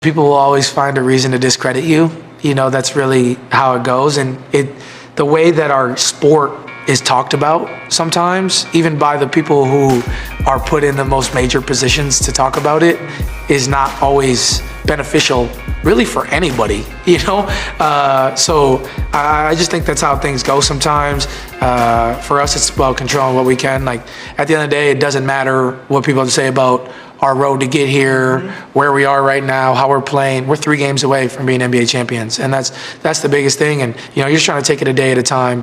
People will always find a reason to discredit you. That's really how it goes. And the way that our sport is talked about sometimes, even by the people who are put in the most major positions to talk about it, is not always beneficial really for anybody, So I just think that's how things go sometimes. For us, it's about controlling what we can. Like, at the end of the day, it doesn't matter what people have to say about our road to get here, where we are right now, how we're playing. We're 3 games away from being NBA champions, and that's the biggest thing. And you're just trying to take it a day at a time.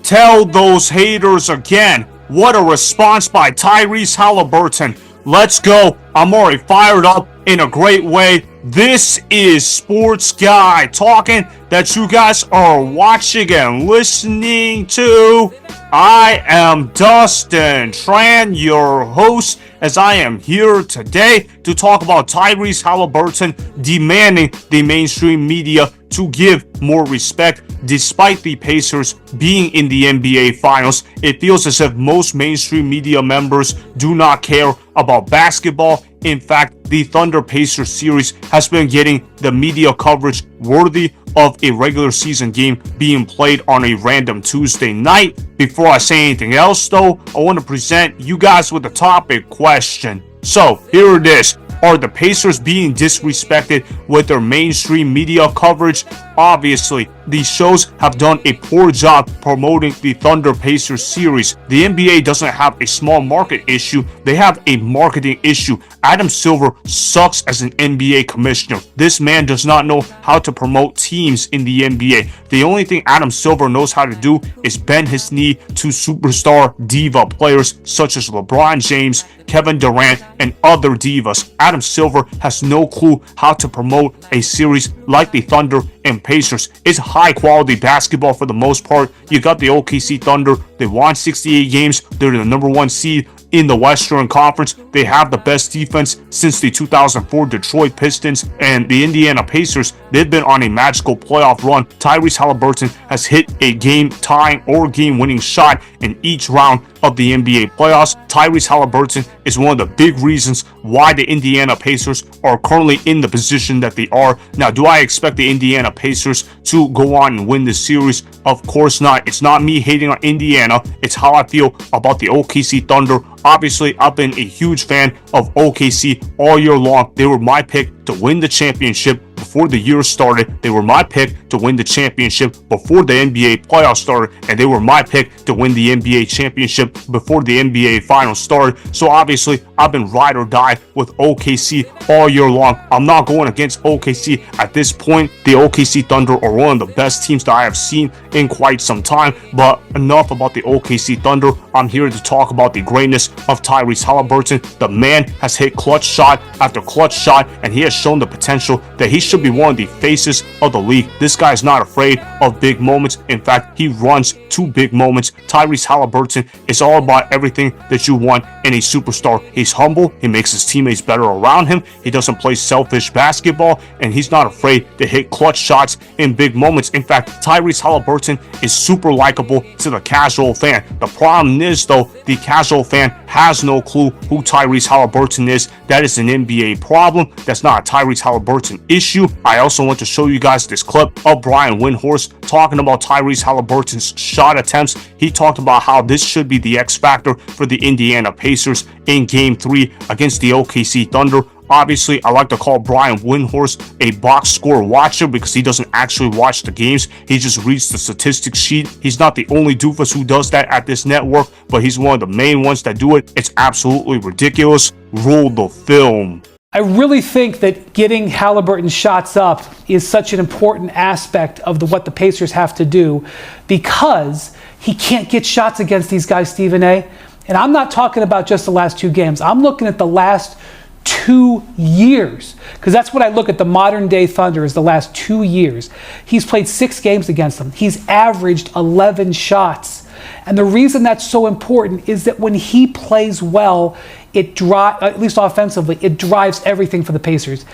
Tell those haters again. What a response by Tyrese Haliburton. Let's go. I'm already fired up in a great way. This is Sports Guy talking that you guys are watching and listening to. I am Dustin Tran, your host, as I am here today to talk about Tyrese Haliburton demanding the mainstream media to give more respect. Despite the Pacers being in the NBA Finals, it feels as if most mainstream media members do not care about basketball. In fact, the Thunder-Pacers series has been getting the media coverage worthy of a regular season game being played on a random Tuesday night. Before I say anything else, though, I want to present you guys with a topic question. So, here it is. Are the Pacers being disrespected with their mainstream media coverage? Obviously, these shows have done a poor job promoting the Thunder-Pacers series. The NBA doesn't have a small market issue, they have a marketing issue. Adam Silver sucks as an NBA commissioner. This man does not know how to promote teams in the NBA. The only thing Adam Silver knows how to do is bend his knee to superstar diva players such as LeBron James, Kevin Durant, and other divas. Adam Silver has no clue how to promote a series like the Thunder and Pacers. It's high quality basketball for the most part. You got the OKC Thunder. They won 68 games. They're the number 1 seed in the Western Conference. They have the best defense since the 2004 Detroit Pistons. And the Indiana Pacers, they've been on a magical playoff run. Tyrese Haliburton has hit a game-tying or game-winning shot in each round of the NBA playoffs. Tyrese Haliburton is one of the big reasons why the Indiana Pacers are currently in the position that they are. Now, do I expect the Indiana Pacers to go on and win this series? Of course not. It's not me hating on Indiana. It's how I feel about the OKC Thunder. Obviously, I've been a huge fan of OKC all year long. They were my pick to win the championship before the year started. They were my pick to win the championship before the NBA playoffs started, and they were my pick to win the NBA championship before the NBA finals started. So obviously, I've been ride or die with OKC all year long. I'm not going against OKC at this point. The OKC Thunder are one of the best teams that I have seen in quite some time. But enough about the OKC Thunder. I'm here to talk about the greatness of Tyrese Haliburton. The man has hit clutch shot after clutch shot, and he has shown the potential that he should be one of the faces of the league. This guy is not afraid of big moments. In fact, he runs to big moments. Tyrese Haliburton is all about everything that you want in a superstar. He's humble. He makes his teammates better around him. He doesn't play selfish basketball, and he's not afraid to hit clutch shots in big moments. In fact, Tyrese Haliburton is super likable to the casual fan. The problem is, though, the casual fan has no clue who Tyrese Haliburton is. That is an NBA problem. That's not a Tyrese Haliburton issue. I also want to show you guys this clip of Brian Windhorst talking about Tyrese Haliburton's shot attempts. He talked about how this should be the X factor for the Indiana Pacers in Game 3 against the OKC Thunder. Obviously, I like to call Brian Windhorst a box score watcher because he doesn't actually watch the games. He just reads the statistics sheet. He's not the only doofus who does that at this network, but he's one of the main ones that do it. It's absolutely ridiculous. Roll the film. I really think that getting Haliburton's shots up is such an important aspect of what the Pacers have to do, because he can't get shots against these guys, Stephen A. And I'm not talking about just the last 2 games. I'm looking at the last 2 years, because that's what I look at the modern day Thunder is the last 2 years. He's played 6 games against them. He's averaged 11 shots. And the reason that's so important is that when he plays well, at least offensively, it drives everything for the Pacers.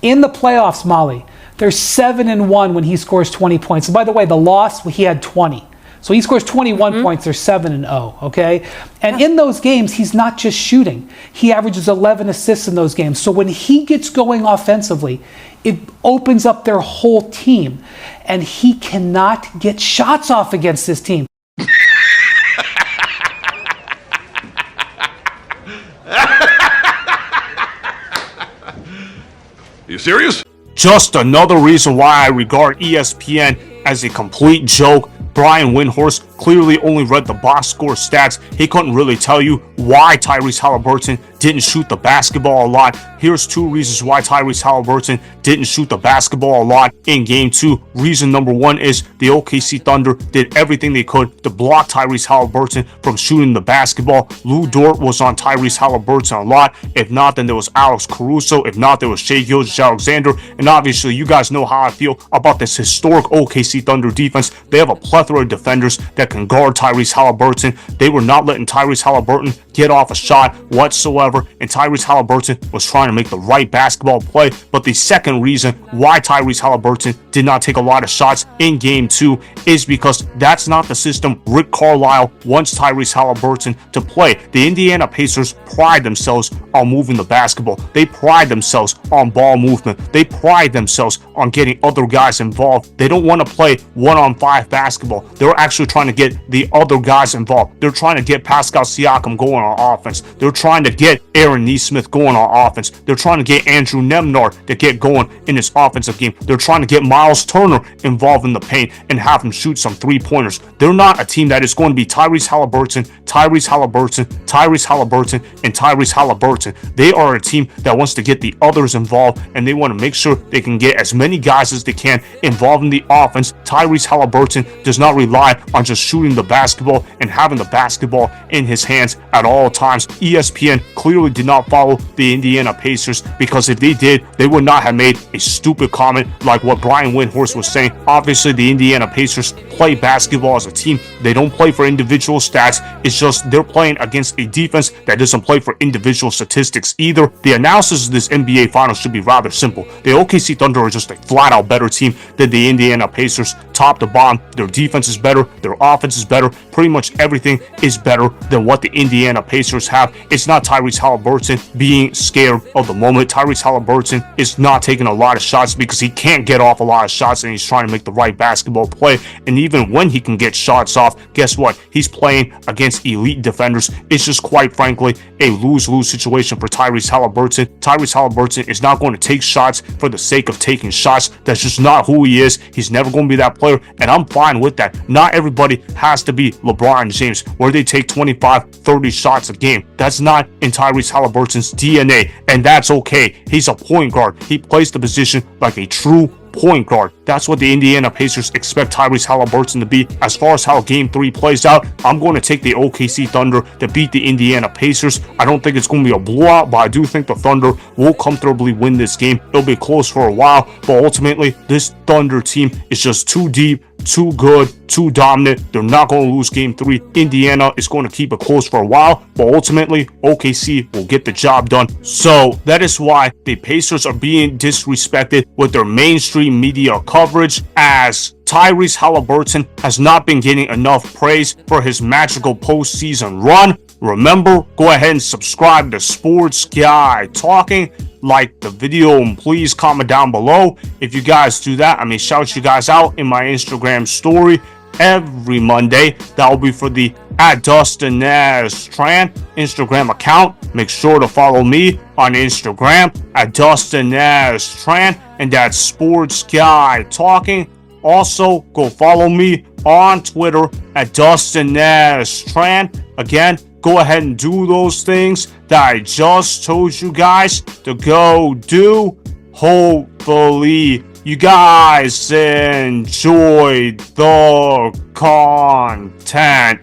In the playoffs, Molly, they're 7-1 when he scores 20 points. And by the way, the loss, he had 20. So he scores 21 points, they're 7-0, okay? And in those games, he's not just shooting. He averages 11 assists in those games. So when he gets going offensively, it opens up their whole team. And he cannot get shots off against this team. You serious? Just another reason why I regard ESPN as a complete joke. Brian Windhorst clearly only read the box score stats. He couldn't really tell you why Tyrese Haliburton didn't shoot the basketball a lot. Here's 2 reasons why Tyrese Haliburton didn't shoot the basketball a lot in Game 2. Reason number 1 is the OKC Thunder did everything they could to block Tyrese Haliburton from shooting the basketball. Dort was on Tyrese Haliburton a lot. If not, then there was Alex Caruso. If not, there was Shai Gilgeous-Alexander. And obviously, you guys know how I feel about this historic OKC Thunder defense. They have a plethora of defenders that can guard Tyrese Haliburton. They were not letting Tyrese Haliburton get off a shot whatsoever, and Tyrese Haliburton was trying to make the right basketball play. But the second reason why Tyrese Haliburton did not take a lot of shots in Game 2 is because that's not the system Rick Carlisle wants Tyrese Haliburton to play. The Indiana Pacers pride themselves on moving the basketball. They pride themselves on ball movement. They pride themselves on getting other guys involved. They don't want to play 1-on-5 basketball. They're actually trying to get the other guys involved. They're trying to get Pascal Siakam going on offense. They're trying to get Aaron Nesmith going on offense. They're trying to get Andrew Nemnar to get going in his offensive game. They're trying to get Myles Turner involved in the paint and have him shoot some 3-pointers. They're not a team that is going to be Tyrese Haliburton, Tyrese Haliburton, Tyrese Haliburton, and Tyrese Haliburton. They are a team that wants to get the others involved, and they want to make sure they can get as many guys as they can involved in the offense. Tyrese Haliburton does not rely on just shooting the basketball and having the basketball in his hands at all times. ESPN clearly did not follow the Indiana Pacers, because if they did, they would not have made a stupid comment like what Brian Windhorst was saying. Obviously, the Indiana Pacers play basketball as a team. They don't play for individual stats. It's just they're playing against a defense that doesn't play for individual statistics either. The analysis of this NBA Finals should be rather simple. The OKC Thunder are just a flat-out better team than the Indiana Pacers, top to bottom. Their defense is better. Their offense is better. Pretty much everything is better than what the Indiana Pacers have. It's not Tyrese Haliburton being scared of the moment. Tyrese Haliburton is not taking a lot of shots because he can't get off a lot of shots, and he's trying to make the right basketball play. And even when he can get shots off, guess what? He's playing against elite defenders. It's just, quite frankly, a lose-lose situation for Tyrese Haliburton. Tyrese Haliburton is not going to take shots for the sake of taking shots. That's just not who he is. He's never going to be that player, and I'm fine with that. Not everybody has to be LeBron James, where they take 25, 30 shots a game. That's not in Tyrese Haliburton's DNA, and that's okay. He's a point guard. He plays the position like a true point guard. That's what the Indiana Pacers expect Tyrese Haliburton to be. As far as how Game 3 plays out, I'm going to take the OKC Thunder to beat the Indiana Pacers. I don't think it's going to be a blowout, but I do think the Thunder will comfortably win this game. It'll be close for a while, but ultimately, this Thunder team is just too deep, too good, too dominant. They're not going to lose Game 3. Indiana is going to keep it close for a while, but ultimately, OKC will get the job done. So that is why the Pacers are being disrespected with their mainstream media coverage, as Tyrese Haliburton has not been getting enough praise for his magical postseason run. Remember, go ahead and subscribe to Sports Guy Talking. Like the video, and please comment down below. If you guys do that, I may shout you guys out in my Instagram story every Monday. That will be for the @DustinNasTran Instagram account. Make sure to follow me on Instagram @DustinNasTran, and that's Sports Guy Talking. Also, go follow me on Twitter @DustinNasTran. Again, go ahead and do those things that I just told you guys to go do. Hopefully, you guys enjoyed the content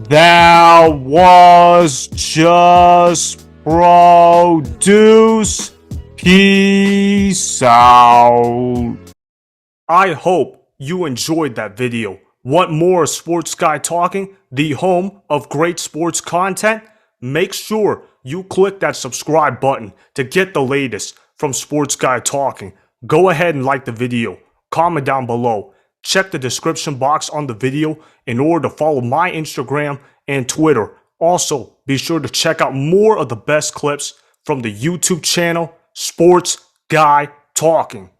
that was just produced. Peace out. I hope you enjoyed that video. Want more Sports Guy Talking, the home of great sports content? Make sure you click that subscribe button to get the latest from Sports Guy Talking. Go ahead and like the video, comment down below. Check the description box on the video in order to follow my Instagram and Twitter. Also, be sure to check out more of the best clips from the YouTube channel, Sports Guy Talking.